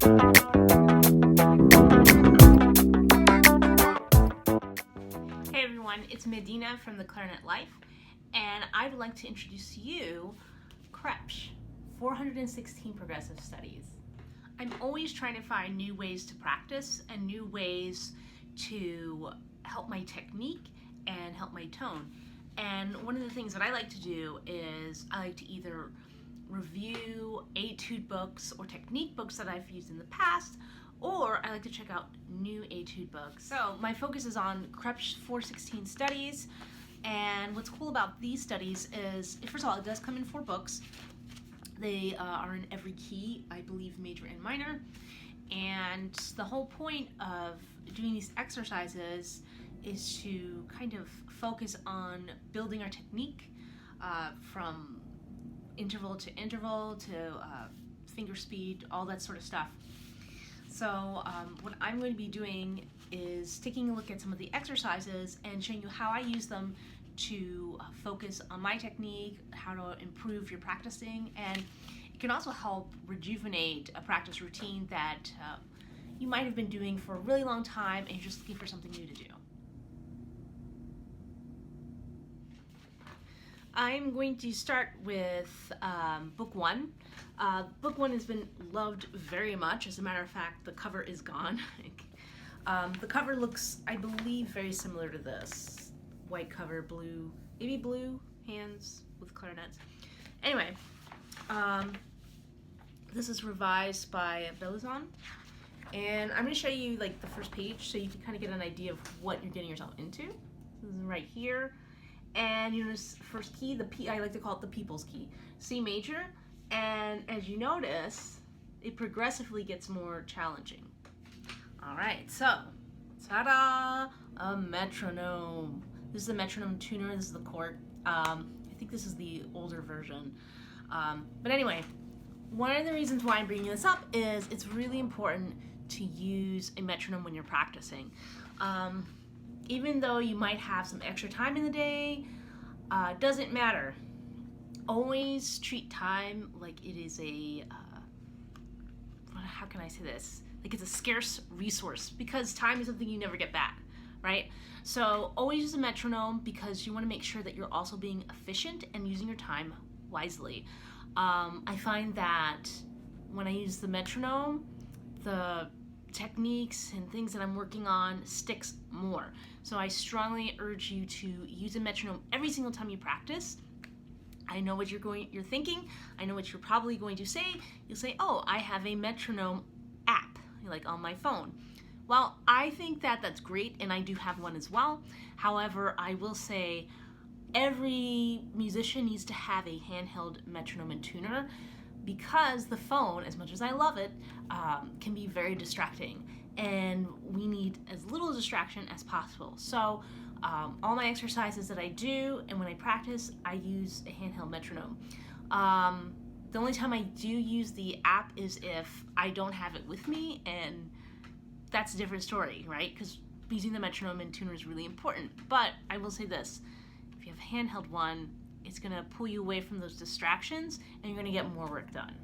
Hey everyone, it's Medina from the Clarinet Life, and I'd like to introduce to you Kroepsch, 416 Progressive Studies. I'm always trying to find new ways to practice and new ways to help my technique and help my tone. And one of the things that I like to do is I like to either review etude books or technique books that I've used in the past, or I like to check out new etude books. So my focus is on Kroepsch 416 studies, and what's cool about these studies is, first of all, it does come in 4 books. They are in every key, I believe major and minor, and the whole point of doing these exercises is to kind of focus on building our technique from interval to interval to finger speed, all that sort of stuff. So what I'm going to be doing is taking a look at some of the exercises and showing you how I use them to focus on my technique, how to improve your practicing, and it can also help rejuvenate a practice routine that you might have been doing for a really long time and you're just looking for something new to do. I'm going to start with book 1. Book 1 has been loved very much. As a matter of fact, the cover is gone. The cover looks, I believe, very similar to this. White cover, blue, maybe blue hands with clarinets. Anyway, this is revised by Belizon. And I'm going to show you like the first page so you can kind of get an idea of what you're getting yourself into. This is right here. And you notice first key, the P, I like to call it the people's key, C major. And as you notice, it progressively gets more challenging. All right, so, ta-da, a metronome. This is the metronome tuner, this is the chord. I think this is the older version. But anyway, one of the reasons why I'm bringing this up is it's really important to use a metronome when you're practicing. Even though you might have some extra time in the day, doesn't matter. Always treat time like it is a, how can I say this? Like it's a scarce resource, because time is something you never get back, right? So always use a metronome because you want to make sure that you're also being efficient and using your time wisely. I find that when I use the metronome, the techniques and things that I'm working on sticks more. So I strongly urge you to use a metronome every single time you practice. I know what you're thinking. I know what you're probably going to say. You'll say, oh, I have a metronome app, like on my phone. Well, I think that that's great, and I do have one as well. However, I will say every musician needs to have a handheld metronome and tuner, because the phone, as much as I love it, can be very distracting, and we need as little distraction as possible. So all my exercises that I do and when I practice, I use a handheld metronome. The only time I do use the app is if I don't have it with me, and that's a different story, right? Because using the metronome and tuner is really important. But I will say this, if you have a handheld one, it's going to pull you away from those distractions and you're going to get more work done.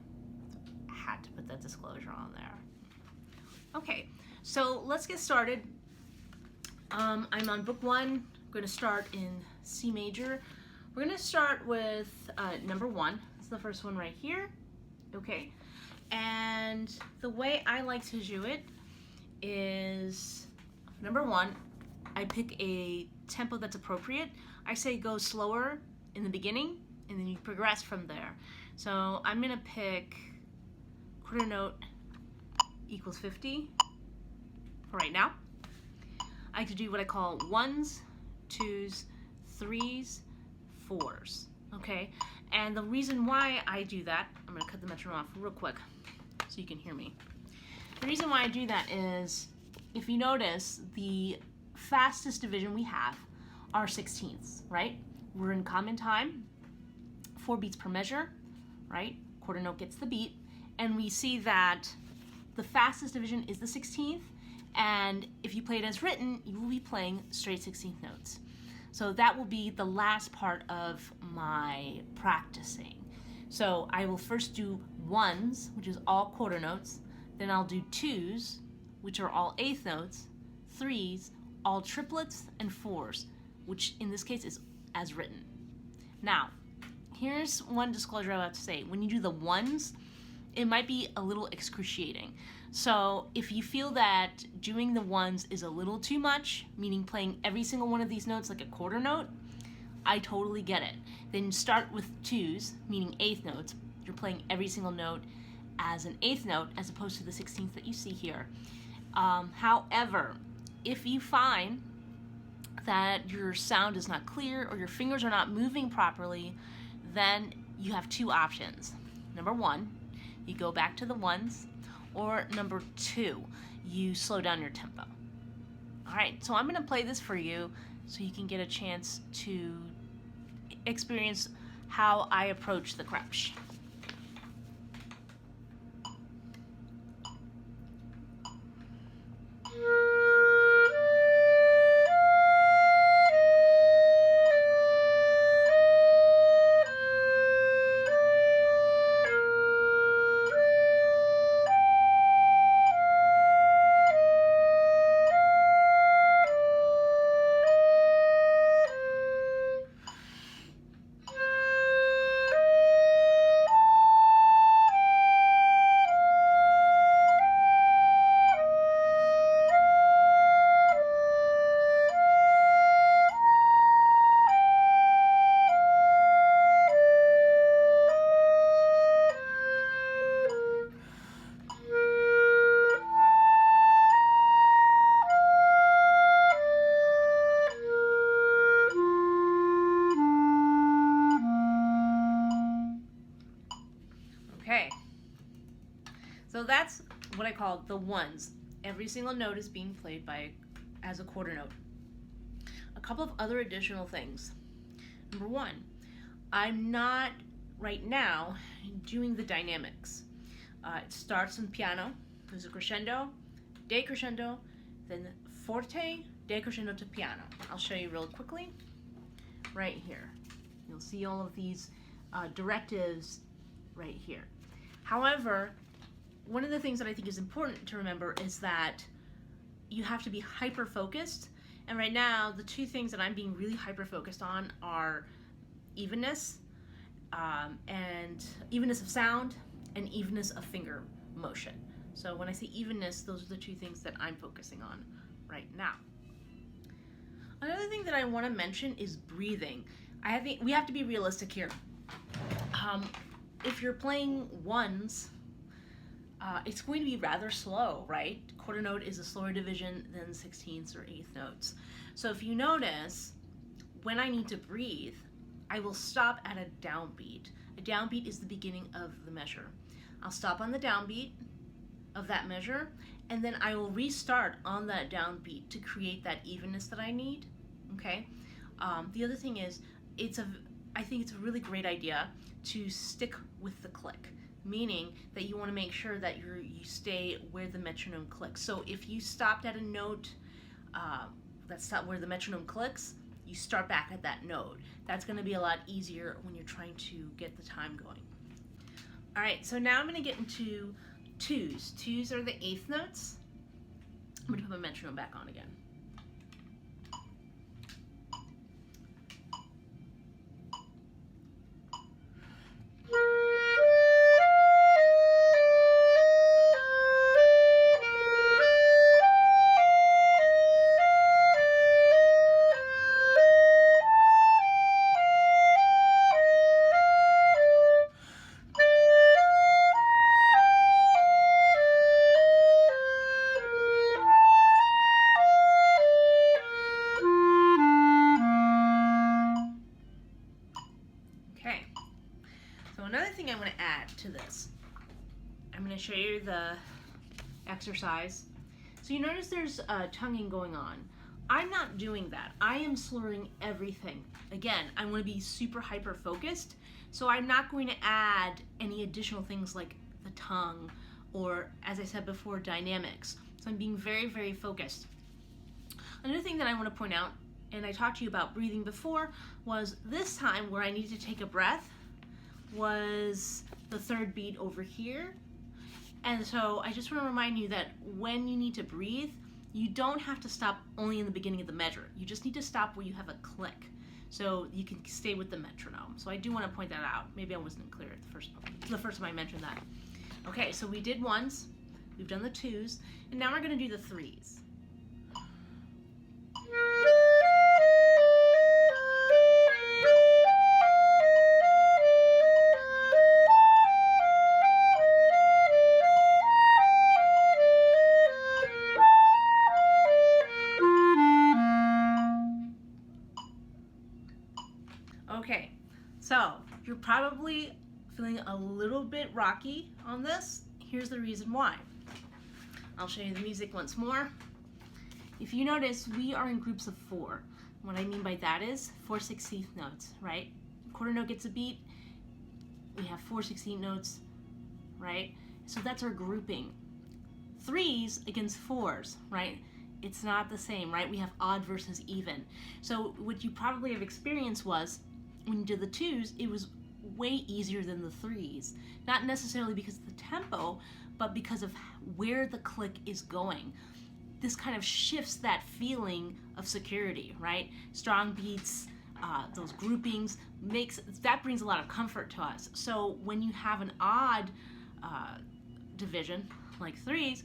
I had to put that disclosure on there. Okay, so let's get started. I'm on book 1. I'm going to start in C major. We're going to start with number 1. That's the first one right here. Okay, and the way I like to do it is, number 1, I pick a tempo that's appropriate. I say go slower in the beginning, and then you progress from there. So I'm gonna pick quarter note equals 50 for right now. I like to do what I call 1s, 2s, 3s, 4s, okay? And the reason why I do that, I'm gonna cut the metronome off real quick so you can hear me. The reason why I do that is, if you notice, the fastest division we have are 16ths, right? We're in common time, 4 beats per measure, right? Quarter note gets the beat, and we see that the fastest division is the 16th, and if you play it as written, you will be playing straight 16th notes. So that will be the last part of my practicing. So I will first do 1s, which is all quarter notes, Then I'll do twos, which are all eighth notes, threes, all triplets, and fours, which in this case is as written. Now, here's one disclosure I have to say. When you do the ones, it might be a little excruciating. So if you feel that doing the ones is a little too much, meaning playing every single one of these notes like a quarter note, I totally get it. Then start with twos, meaning eighth notes. You're playing every single note as an eighth note as opposed to the 16th that you see here. However, if you find that your sound is not clear or your fingers are not moving properly, then you have two options. Number one, you go back to the ones, or number two, you slow down your tempo. All right, so I'm gonna play this for you so you can get a chance to experience how I approach the Kroepsch. So that's what I call the ones. Every single note is being played as a quarter note. A couple of other additional things. Number one, I'm not right now doing the dynamics. It starts on piano, there's a crescendo, decrescendo, then forte, decrescendo to piano. I'll show you real quickly right here. You'll see all of these directives right here. However, one of the things that I think is important to remember is that you have to be hyper-focused. And right now, the two things that I'm being really hyper-focused on are evenness, and evenness of sound, and evenness of finger motion. So when I say evenness, those are the two things that I'm focusing on right now. Another thing that I want to mention is breathing. We have to be realistic here. If you're playing ones, it's going to be rather slow, right? Quarter note is a slower division than 16ths or eighth notes. So if you notice, when I need to breathe, I will stop at a downbeat. A downbeat is the beginning of the measure. I'll stop on the downbeat of that measure, and then I will restart on that downbeat to create that evenness that I need, okay? The other thing is, I think it's a really great idea to stick with the click, meaning that you want to make sure that you stay where the metronome clicks. So if you stopped at a note that's not where the metronome clicks, you start back at that note. That's going to be a lot easier when you're trying to get the time going. All right, so now I'm going to get into twos. Twos are the eighth notes. I'm going to put my metronome back on again. I'm going to add to this. I'm going to show you the exercise. So you notice there's tonguing going on. I'm not doing that. I am slurring everything. Again, I want to be super hyper focused, so I'm not going to add any additional things like the tongue or, as I said before, dynamics. So I'm being very, very focused. Another thing that I want to point out, and I talked to you about breathing before, was this time where I needed to take a breath was the third beat over here. And so I just want to remind you that when you need to breathe, you don't have to stop only in the beginning of the measure. You just need to stop where you have a click, so you can stay with the metronome. So I do want to point that out. Maybe I wasn't clear at the first time I mentioned that. Okay, so we did ones, we've done the twos, and now we're going to do the threes. Okay, so you're probably feeling a little bit rocky on this. Here's the reason why. I'll show you the music once more. If you notice, we are in groups of 4. What I mean by that is 4/16 notes, right? Quarter note gets a beat, we have 4/16 notes, right? So that's our grouping. 3s against 4s, right? It's not the same, right? We have odd versus even. So what you probably have experienced was, when you did the 2s, it was way easier than the 3s. Not necessarily because of the tempo, but because of where the click is going. This kind of shifts that feeling of security, right? Strong beats, those groupings, that brings a lot of comfort to us. So when you have an odd division, like 3s,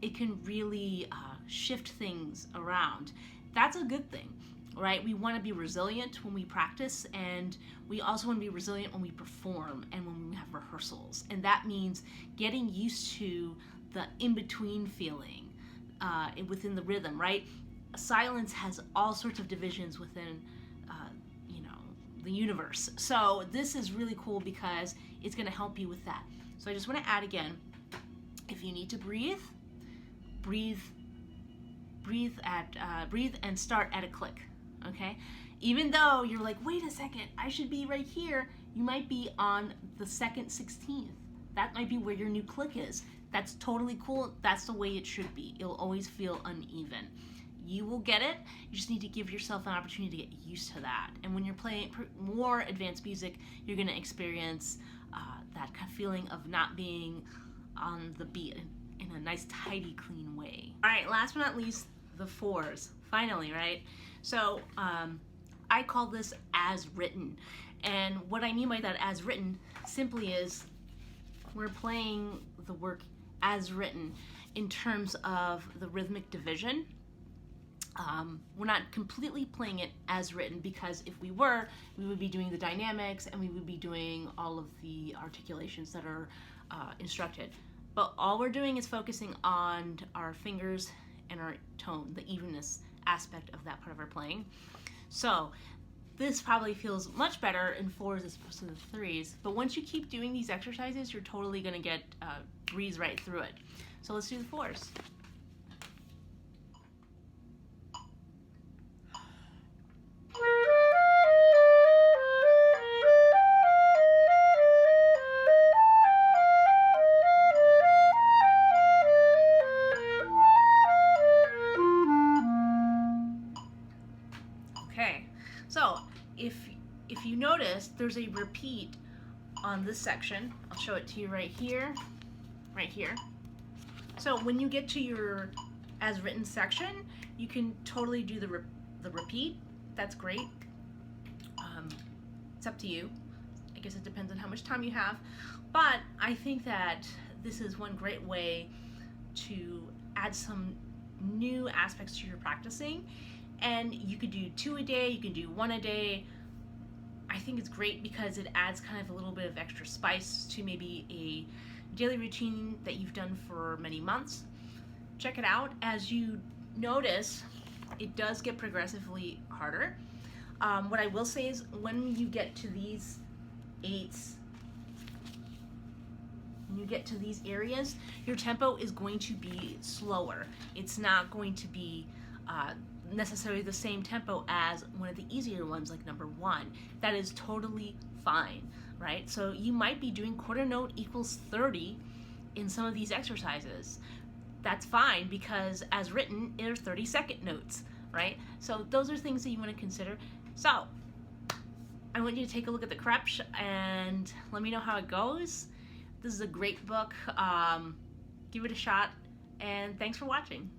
it can really shift things around. That's a good thing, right? We want to be resilient when we practice, and we also want to be resilient when we perform and when we have rehearsals. And that means getting used to the in-between feeling within the rhythm, right? Silence has all sorts of divisions within the universe. So this is really cool because it's going to help you with that. So I just want to add again, if you need to breathe and start at a click. Okay, even though you're like, wait a second, I should be right here, you might be on the 2nd 16th. That might be where your new click is. That's totally cool. That's the way it should be. It'll always feel uneven. You will get it. You just need to give yourself an opportunity to get used to that. And when you're playing more advanced music, you're going to experience that kind of feeling of not being on the beat in a nice, tidy, clean way. All right, last but not least, the 4s. Finally, right? So I call this as written. And what I mean by that as written simply is we're playing the work as written in terms of the rhythmic division. We're not completely playing it as written, because if we were, we would be doing the dynamics and we would be doing all of the articulations that are instructed. But all we're doing is focusing on our fingers and our tone, the evenness aspect of that part of our playing. So this probably feels much better in 4s as opposed to the 3s, but once you keep doing these exercises, you're totally going to get breeze right through it. So let's do the 4s. Okay, so if you notice, there's a repeat on this section. I'll show it to you right here, right here. So when you get to your as written section, you can totally do the repeat. That's great. It's up to you. I guess it depends on how much time you have. But I think that this is one great way to add some new aspects to your practicing. And you could do 2 a day, you can do 1 a day. I think it's great because it adds kind of a little bit of extra spice to maybe a daily routine that you've done for many months. Check it out. As you notice, it does get progressively harder. What I will say is, when you get to these 8s, when you get to these areas, your tempo is going to be slower. It's not going to be necessarily the same tempo as one of the easier ones, like number 1. That is totally fine, right? So you might be doing quarter note equals 30 in some of these exercises. That's fine, because as written, they're 30-second notes, right? So those are things that you want to consider. So I want you to take a look at the Kroepsch and let me know how it goes. This is a great book. give it a shot, and thanks for watching.